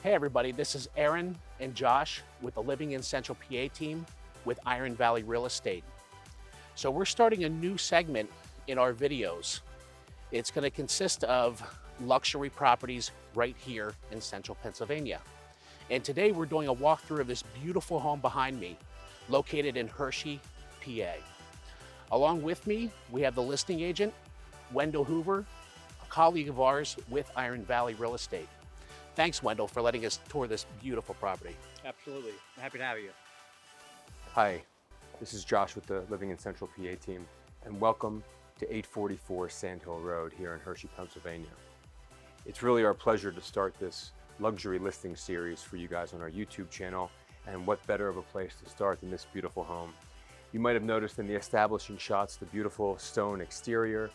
Hey everybody, this is Aaron and Josh with the Living in Central PA team with Iron Valley Real Estate. So we're starting a new segment in our videos. It's going to consist of luxury properties right here in Central Pennsylvania. And today we're doing a walkthrough of this beautiful home behind me, located in Hershey, PA. Along with me, we have the listing agent, Wendell Hoover, a colleague of ours with Iron Valley Real Estate. Thanks, Wendell, for letting us tour this beautiful property. Absolutely. Happy to have you. Hi, this is Josh with the Living in Central PA team, and welcome to 844 Sand Hill Road here in Hershey, Pennsylvania. It's really our pleasure to start this luxury listing series for you guys on our YouTube channel, and what better of a place to start than this beautiful home. You might have noticed in the establishing shots the beautiful stone exterior,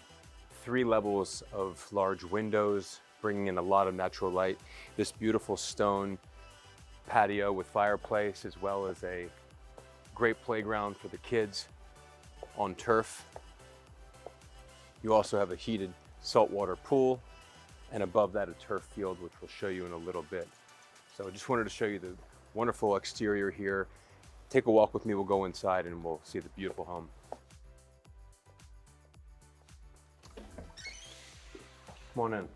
3 levels of large windows, bringing in a lot of natural light. This beautiful stone patio with fireplace, as well as a great playground for the kids on turf. You also have a heated saltwater pool, and above that a turf field, which we'll show you in a little bit. So I just wanted to show you the wonderful exterior here. Take a walk with me, we'll go inside and we'll see the beautiful home. Come on in.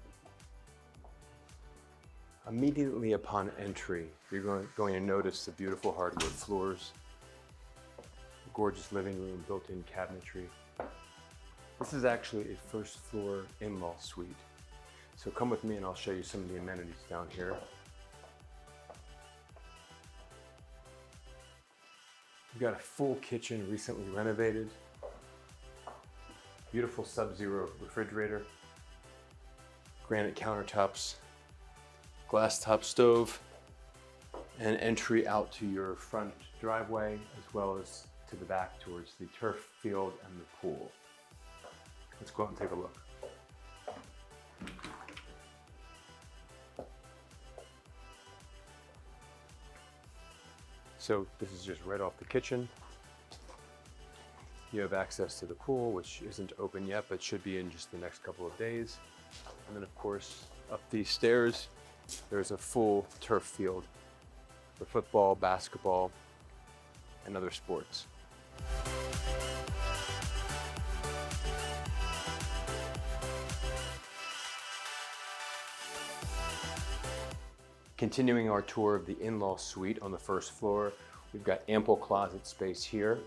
Immediately upon entry, you're going to notice the beautiful hardwood floors, gorgeous living room, built-in cabinetry. This is actually a first floor in-law suite. So come with me and I'll show you some of the amenities down here. We've got a full kitchen, recently renovated. Beautiful Sub-Zero refrigerator, granite countertops, glass top stove, and entry out to your front driveway, as well as to the back towards the turf field and the pool. Let's go out and take a look. So this is just right off the kitchen. You have access to the pool, which isn't open yet, but should be in just the next couple of days. And then of course, up these stairs, there's a full turf field for football, basketball, and other sports. Continuing our tour of the in-law suite on the first floor, we've got ample closet space here.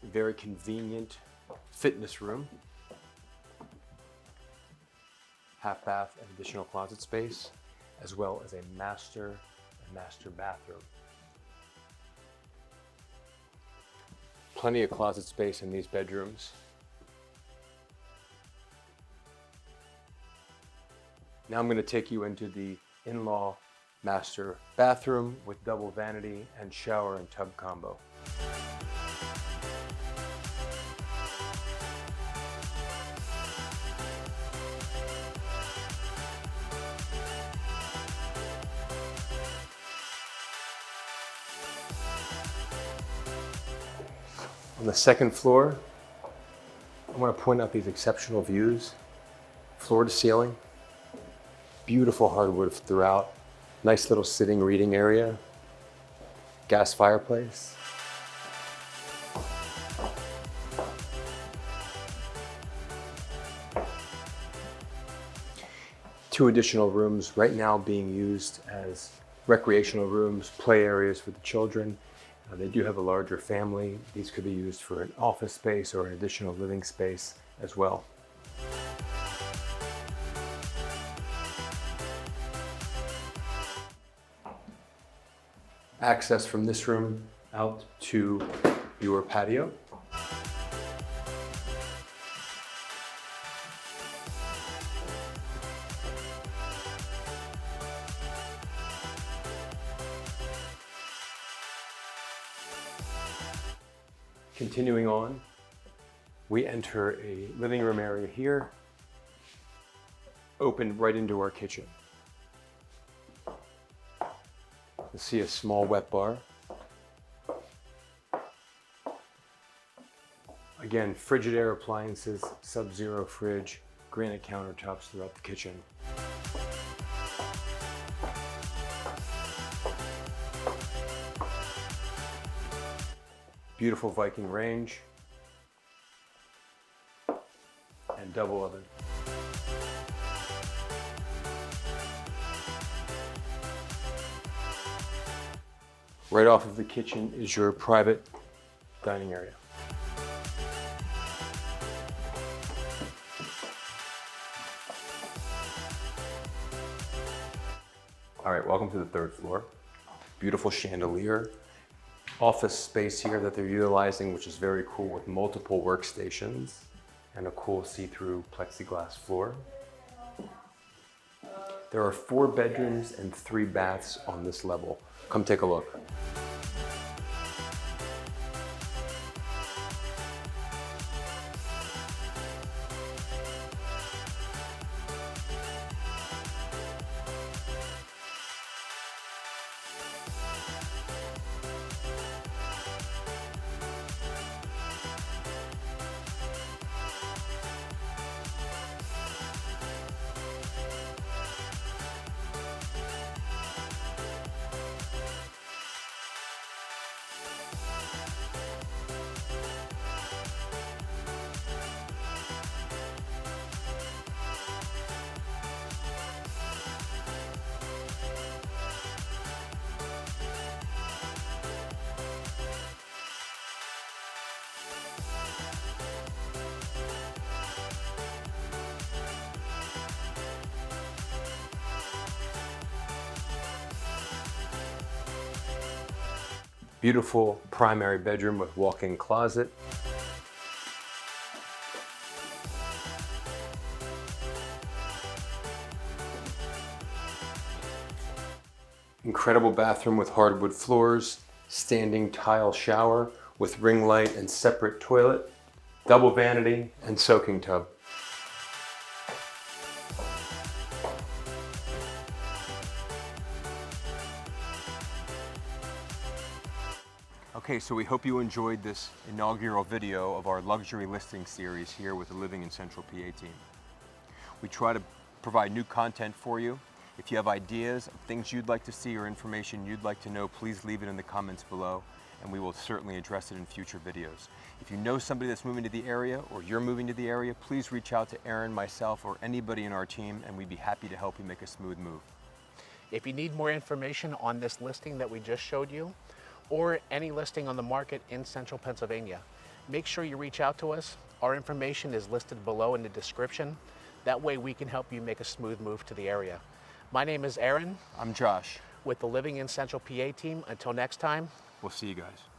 Very convenient fitness room. Half bath and additional closet space, as well as a master bathroom. Plenty of closet space in these bedrooms. Now I'm going to take you into the in-law master bathroom with double vanity and shower and tub combo. On the second floor, I want to point out these exceptional views, floor to ceiling, beautiful hardwood throughout, nice little sitting reading area, gas fireplace. Two additional rooms right now being used as recreational rooms, play areas for the children. They do have a larger family. These could be used for an office space or an additional living space as well. Access from this room out to your patio. Continuing on, we enter a living room area here, open right into our kitchen. You'll see a small wet bar. Again, Frigidaire appliances, Sub-Zero fridge, granite countertops throughout the kitchen. Beautiful Viking range and double oven. Right off of the kitchen is your private dining area. All right, welcome to the third floor. Beautiful chandelier. Office space here that they're utilizing, which is very cool, with multiple workstations and a cool see-through plexiglass floor. There are 4 bedrooms and 3 baths on this level. Come take a look. Beautiful primary bedroom with walk-in closet. Incredible bathroom with hardwood floors, standing tile shower with ring light and separate toilet, double vanity and soaking tub. Okay, so we hope you enjoyed this inaugural video of our luxury listing series here with the Living in Central PA team. We try to provide new content for you. If you have ideas of things you'd like to see or information you'd like to know, please leave it in the comments below, and we will certainly address it in future videos. If you know somebody that's moving to the area or you're moving to the area, please reach out to Aaron, myself, or anybody in our team, and we'd be happy to help you make a smooth move. If you need more information on this listing that we just showed you, or any listing on the market in Central Pennsylvania, make sure you reach out to us. Our information is listed below in the description. That way we can help you make a smooth move to the area. My name is Aaron. I'm Josh. With the Living in Central PA team. Until next time, we'll see you guys.